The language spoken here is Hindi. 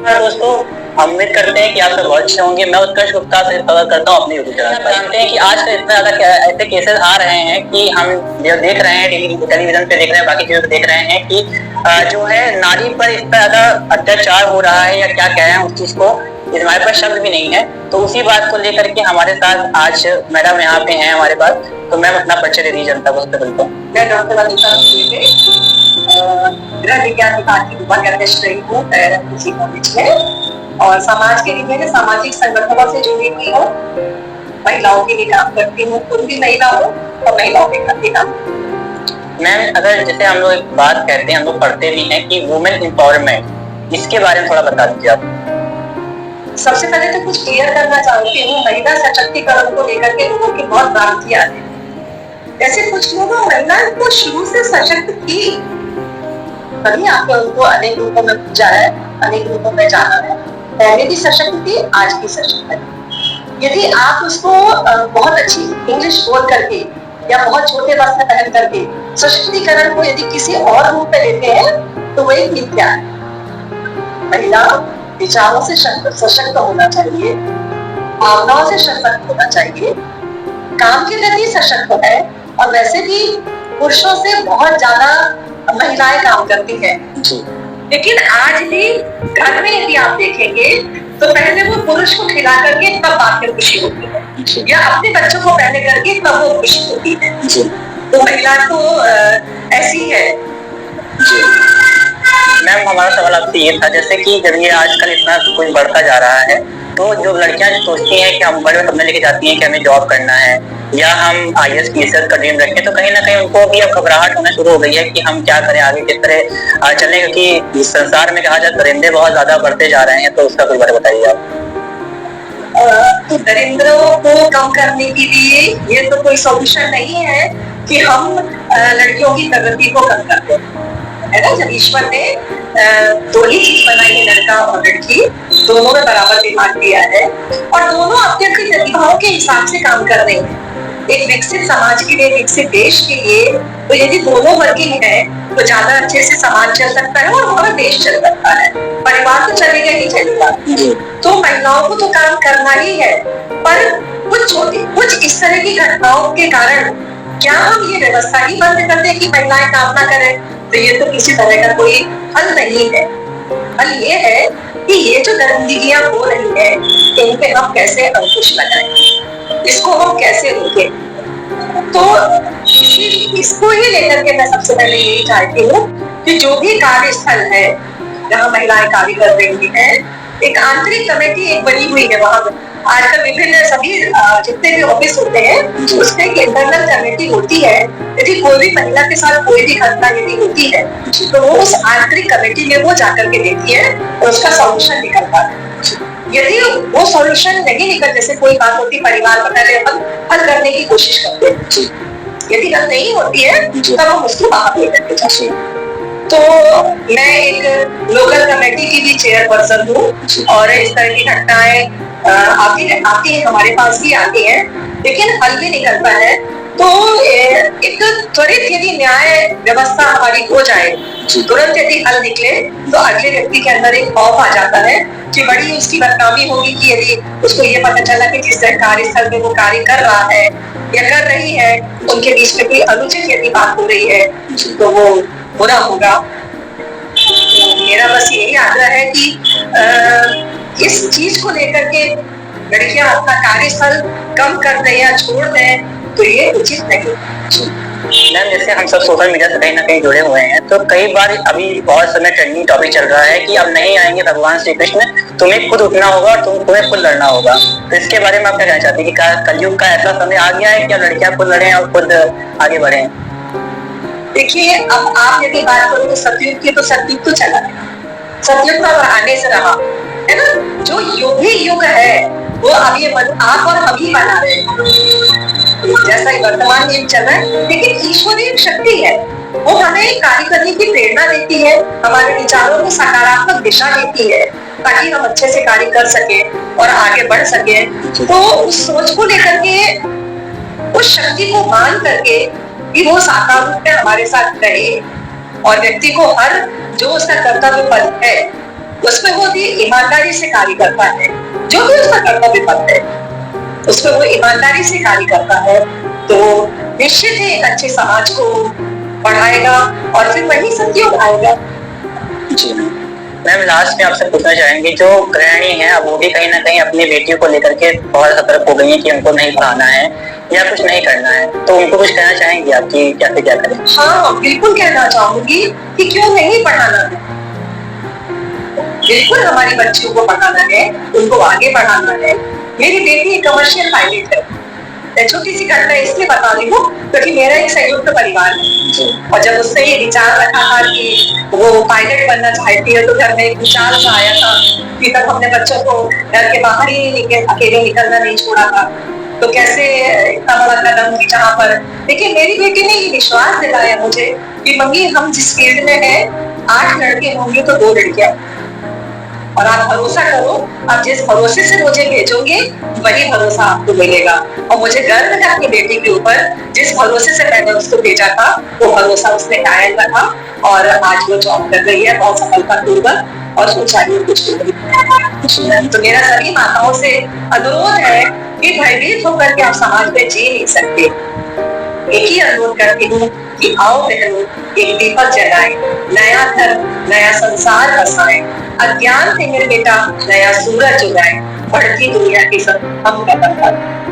दोस्तों, हम उम्मीद करते हैं कि आप सब बहुत अच्छे होंगे। मैं उत्कर्ष गुप्ता से कवर करता हूँ अपनी यूट्यूब चैनल पर। जानते हैं कि आजकल इतना ज्यादा ऐसे केसेस आ रहे हैं कि हम जो देख रहे हैं टेलीविजन पे देख रहे हैं, बाकी चीजों पे देख रहे हैं कि जो है नारी पर इतना ज्यादा अत्याचार हो रहा है या क्या कह रहे हैं उस चीज को, हमारे पास शब्द भी नहीं है। तो उसी बात को लेकर के हमारे साथ आज मैडम यहाँ पे हैं हमारे पास। तो मैम अपना परिचय दे दीजिए जनता को। सबसे पहले तो मैं डॉक्टर अनिता गृह विज्ञान विभाग की विभाग अध्यक्ष रही हूँ कॉलेज में, और समाज के लिए सामाजिक संगठनों से जुड़ी हुई हूँ। महिलाओं के लिए काम करती हूँ, खुद भी महिला हूँ और महिलाओं के खातिर काम। मैम अगर जैसे हम लोग एक बात कहते हैं, हम लोग पढ़ते भी हैं कि वुमेन एम्पावरमेंट, इसके बारे में थोड़ा बता दीजिए आप। सबसे पहले तो कुछ क्लियर करना चाहती हूँ, महिला सशक्तिकरण को लेकर के लोगों की बहुत भ्रांतियां हैं। ऐसे कुछ लोगों महिलाएं तो शुरू से सशक्त थी, तभी आपने उनको अनेक रूपों में पूजा है, अनेक रूपों में जाना है। पहले भी सशक्त थी, आज भी सशक्त है। यदि आप उसको बहुत अच्छी इंग्लिश बोल करके या बहुत छोटे वस्त्र पहन करके सशक्तिकरण को यदि किसी और रूप में लेते हैं तो वही मिथ्या है। महिला विचारों से सशक्त होना चाहिए, भावनाओं से सशक्त होना चाहिए, काम के प्रति सशक्त है, और वैसे भी पुरुषों से बहुत ज्यादा महिलाएं काम करती हैं। लेकिन आज भी घर में यदि आप देखेंगे तो पहले वो पुरुष को खिला करके तब बात में खुशी होती है, या अपने बच्चों को पहले करके तब वो खुशी होती है। तो महिला तो ऐसी है। मैम हमारा सवाल आपसे ये था, जैसे कि जब ये आजकल इतना कुछ बढ़ता जा रहा है, तो जो लड़कियां सोचती हैं कि हम बड़े सपने लेके जाती हैं कि हमें जॉब करना है या हम IAS PCS का ड्रीम रखें, तो कहीं ना कहीं उनको भी अब घबराहट होना शुरू हो गई है कि हम क्या करें, आगे किस तरह चलें, क्योंकि इस संसार में कहा जाए दरिंदे बहुत ज्यादा बढ़ते जा रहे हैं। तो उसका कुछ बारे बताइए आप। तो दरिंद्रों को कम करने के लिए ये तो कोई सॉल्यूशन नहीं है कि हम लड़कियों की प्रगति को कम कर दें, है ना। जब ईश्वर ने दो ही चीज बनाई है, लड़का और लड़की, दोनों में बराबर दिमाग दिया है और दोनों अपनी अपनी प्रतिभाओं के हिसाब से काम कर रहे हैं। एक विकसित समाज के लिए, विकसित देश के लिए, तो यदि दोनों वर्किंग है तो ज्यादा अच्छे से समाज चल सकता है और हमारा देश चल सकता है। परिवार तो चलेगा ही चलेगा। तो महिलाओं को तो काम करना ही है, पर कुछ इस तरह की घटनाओं के कारण क्या हम ये व्यवस्था ही बंद कर दें कि महिलाएं काम ना करें? तो ये तो किसी तरह का कोई हल नहीं है। हल ये है कि ये जो दरिंदगियां हो रही है, इन पे हम कैसे अंकुश लगाएं, इसको हम कैसे रोकें। तो इसको ही लेकर के मैं सबसे पहले यही चाहती हूँ कि जो भी कार्यस्थल है जहाँ महिलाएं कार्य कर रही हैं, एक आंतरिक कमेटी एक बनी हुई है। वहां आजकल विभिन्न सभी जितने भी ऑफिस होते हैं उसमें एक इंटरनल कमेटी होती है। यदि कोई भी महिला के साथ कोई भी घटना यदि होती है तो वो उस आंतरिक कमेटी में वो जाकर के देती है और उसका सॉल्यूशन निकलता है। यदि वो सॉल्यूशन नहीं निकल, जैसे कोई बात होती परिवार में, पहले हल करने की कोशिश करते हैं, यदि हल नहीं होती है तब हम उसको बाहर ले करके जाते हैं। तो मैं एक लोकल कमेटी की भी चेयरपर्सन हूँ और इस तरह की घटनाएं आती है, हमारे पास भी आती हैं, लेकिन हल भी निकलता है। तो एक त्वरित यदि न्याय व्यवस्था हमारी हो जाए, तुरंत यदि हल निकले, तो अगले व्यक्ति के अंदर एक खौफ आ जाता है कि बड़ी उसकी बदनामी होगी कि यदि उसको ये पता चला कि जिस कार्यस्थल में वो कार्य कर रहा है या कर रही है उनके बीच में कोई अनुचित यदि बात हो रही है तो वो बुरा होगा। तो मेरा बस यही आग्रह है कि इस चीज को लेकर के लड़कियां अपना कार्यस्थल कम कर दें या छोड़ दें तो ये उचित नहीं। मैम जैसे हम सब सोशल मीडिया से कहीं ना कहीं जुड़े हुए हैं, तो कई बार अभी बहुत समय ट्रेंडिंग टॉपिक चल रहा है कि अब नहीं आएंगे भगवान श्री कृष्ण, तुम्हें खुद उठना होगा और तुम्हें खुद लड़ना होगा। तो इसके बारे में आप क्या कहना चाहते हैं कि कलयुग का ऐसा समय आ गया है कि अब लड़कियां खुद लड़े और खुद आगे बढ़े? देखिए, अब आप यदि बात करो तो सतयुग की, तो सतयुग तो चला गया, सतयुग तो आने से रहा है ना। जो युग ही युग है वो अब ये आप और हम ही बना रहे हैं, जैसा वर्तमान युग चल रहा है। लेकिन ईश्वरीय शक्ति है, वो हमें कार्य करने की प्रेरणा देती है, हमारे विचारों को सकारात्मक दिशा देती है ताकि हम अच्छे से कार्य कर सके और आगे बढ़ सके। तो उस सोच को लेकर के, उस शक्ति को मान करके कि वो साकार रूप में हमारे साथ रहे और व्यक्ति को हर जो उसका कर्तव्य पद है उसमें वो भी ईमानदारी से कार्य करता है, जो भी उसका कर्तव्य पद है उसमें वो ईमानदारी से कार्य करता है, तो निश्चित ही एक अच्छे समाज को बढ़ाएगा और फिर वही सहयोग आएगा। जी मैम, लास्ट में आपसे पूछना चाहेंगे, जो गृहिणी है वो भी कहीं ना कहीं अपनी बेटियों को लेकर के बहुत सतर्क हो गई है कि उनको नहीं पढ़ाना है या कुछ नहीं करना है, तो उनको कुछ कहना चाहेंगे आप कि कैसे क्या करें? हाँ, बिल्कुल कहना चाहूंगी कि क्यों नहीं पढ़ाना है, बिल्कुल हमारी बच्चियों को पढ़ाना है, उनको आगे बढ़ाना है। मेरी बेटी कमर्शियल पायलट है। मैं छोटी सी घटना इसलिए बता रही हूँ क्योंकि मेरा एक संयुक्त परिवार है और जब उसने ये विचार रखा था कि वो पायलट बनना चाहती है तो घर में एक विचार सा आया था कि तब हमने बच्चों को घर के बाहर ही अकेले निकलना नहीं छोड़ा था, तो कैसे इतना बड़ा कदम की जहाँ पर, लेकिन मेरी बेटी ने ये विश्वास दिलाया मुझे कि मम्मी हम जिस फील्ड में है 8 लड़के होंगे तो 2 लड़कियां, और आप भरोसा करो, आप जिस भरोसे से मुझे भेजोगे वही भरोसा आपको मिलेगा। और मुझे गर्व है अपनी बेटी के ऊपर, जिस भरोसे से मैंने उसको भेजा था वो भरोसा उसने कायम रखा और आज वो जॉब कर रही है बहुत सफलतापूर्वक और ऊंचाइयों को छू रही है। तो मेरा सभी माताओं से अनुरोध है कि भयभीत होकर के आप समाज में जी नहीं सकते। एक ही अनुरोध करती हूँ कि आओ बहनों, एक दीपक जलाएं, नया घर नया संसार बसाएं, अज्ञान से मेरे बेटा नया सूरज उगाएं, बढ़ती दुनिया की सब हम कदम पर।